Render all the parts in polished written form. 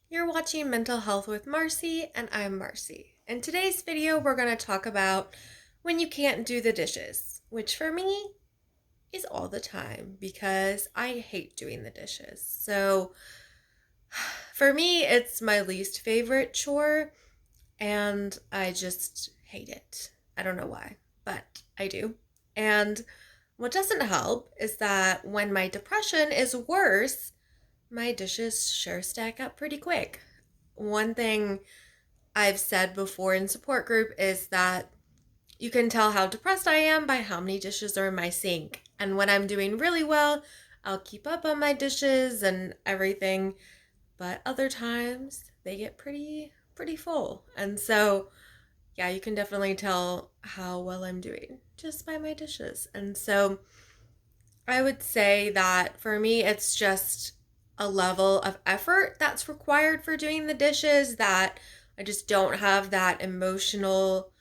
You're watching Mental Health with Marcie, and I'm Marcie. In today's video, we're going to talk about when you can't do the dishes, which for me is all the time because I hate doing the dishes. So for me, it's my least favorite chore, and I just hate it. I don't know why, but I do. And what doesn't help is that when my depression is worse, my dishes sure stack up pretty quick. One thing I've said before in support group is that you can tell how depressed I am by how many dishes are in my sink. And when I'm doing really well, I'll keep up on my dishes and everything, but other times they get pretty full. And so, yeah, you can definitely tell how well I'm doing just by my dishes. And so, I would say that for me, it's just a level of effort that's required for doing the dishes that I just don't have that emotional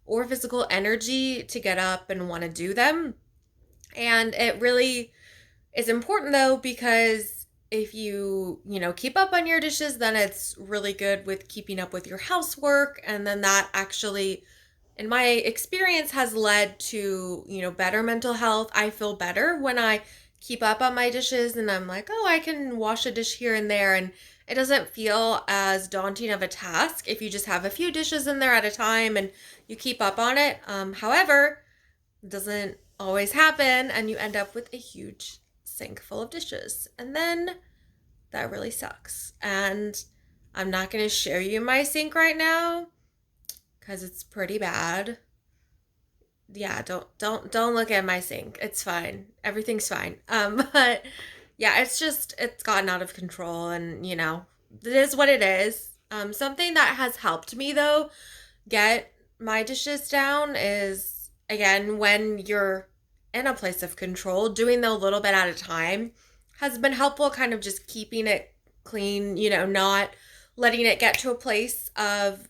or physical energy to get up and want to do them. And it really is important though, because if you keep up on your dishes, then it's really good with keeping up with your housework. And then that actually in my experience has led to better mental health. I feel better when I keep up on my dishes and I'm like, oh, I can wash a dish here and there, and it doesn't feel as daunting of a task if you just have a few dishes in there at a time and you keep up on it. However, it doesn't always happen and you end up with a huge sink full of dishes, and then that really sucks. And I'm not going to show you my sink right now because it's pretty bad. Yeah, don't look at my sink. It's fine. Everything's fine. But yeah, it's gotten out of control, and it is what it is. Something that has helped me though get my dishes down is, again, when you're in a place of control, doing them a little bit at a time has been helpful, kind of just keeping it clean, not letting it get to a place of,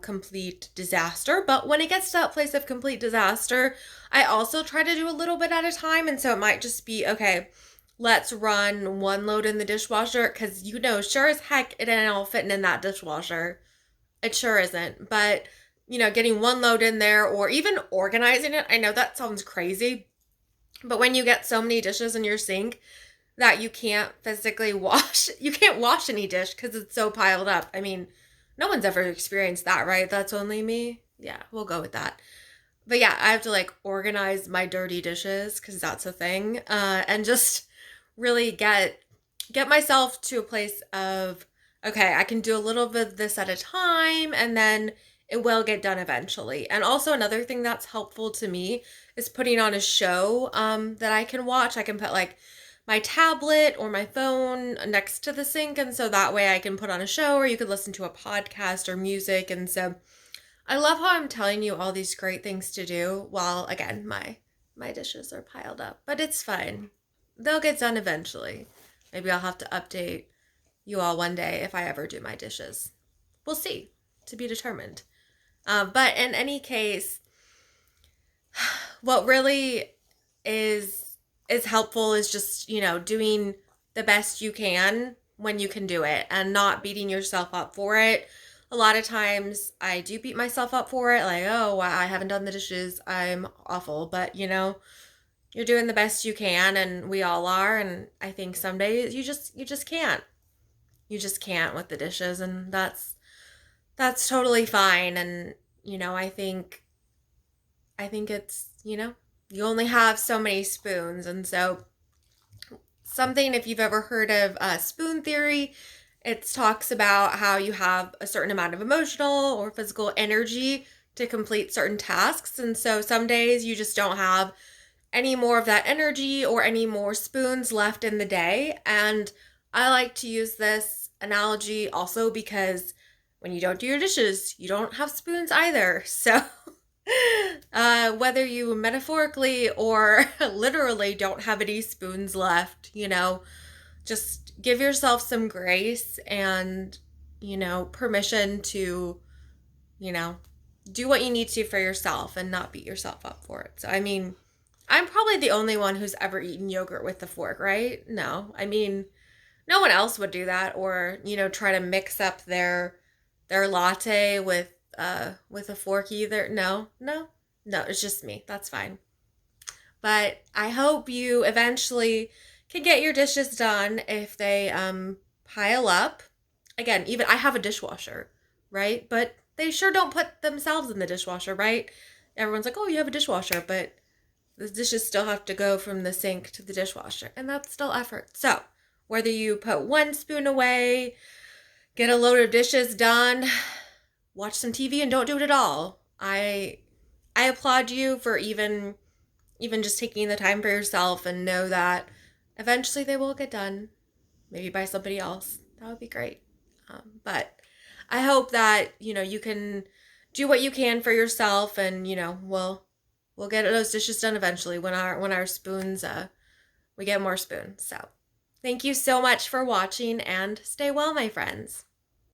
complete disaster. But when it gets to that place of complete disaster, I also try to do a little bit at a time. And so it might just be, okay, let's run one load in the dishwasher because, sure as heck it ain't all fitting in that dishwasher. It sure isn't. But, getting one load in there or even organizing it, I know that sounds crazy, but when you get so many dishes in your sink that you can't physically wash, you can't wash any dish because it's so piled up. I mean, no one's ever experienced that, right? That's only me. Yeah, we'll go with that. But yeah, I have to like organize my dirty dishes because that's a thing, and just really get myself to a place of, okay, I can do a little bit of this at a time, and then it will get done eventually. And also another thing that's helpful to me is putting on a show that I can watch. I can put like my tablet or my phone next to the sink, and so that way I can put on a show, or you could listen to a podcast or music. And so I love how I'm telling you all these great things to do while, again, my dishes are piled up, but it's fine. They'll get done eventually. Maybe I'll have to update you all one day if I ever do my dishes. We'll see, to be determined. But in any case, what really is helpful is just, doing the best you can when you can do it and not beating yourself up for it. A lot of times I do beat myself up for it, like, oh, wow, I haven't done the dishes, I'm awful. But you're doing the best you can, and we all are. And I think some days you just can't. You just can't with the dishes, and that's totally fine. And I think it's, you only have so many spoons. And so, something, if you've ever heard of spoon theory, it talks about how you have a certain amount of emotional or physical energy to complete certain tasks. And so, some days you just don't have any more of that energy or any more spoons left in the day. And I like to use this analogy also because when you don't do your dishes, you don't have spoons either. So, whether you metaphorically or literally don't have any spoons left, just give yourself some grace and, permission to, you know, do what you need to for yourself and not beat yourself up for it. So, I mean, I'm probably the only one who's ever eaten yogurt with a fork, right? No. I mean, no one else would do that, or try to mix up their latte with a fork either. No, no, no, it's just me. That's fine. But I hope you eventually can get your dishes done if they pile up. Again, even I have a dishwasher, right? But they sure don't put themselves in the dishwasher, right? Everyone's like, "Oh, you have a dishwasher," but the dishes still have to go from the sink to the dishwasher, and that's still effort. So, whether you put one spoon away, get a load of dishes done, watch some TV and don't do it at all. I applaud you for even just taking the time for yourself, and know that eventually they will get done, maybe by somebody else. That would be great. But I hope that you can do what you can for yourself, and we'll get those dishes done eventually when our spoons we get more spoons. So thank you so much for watching, and stay well, my friends.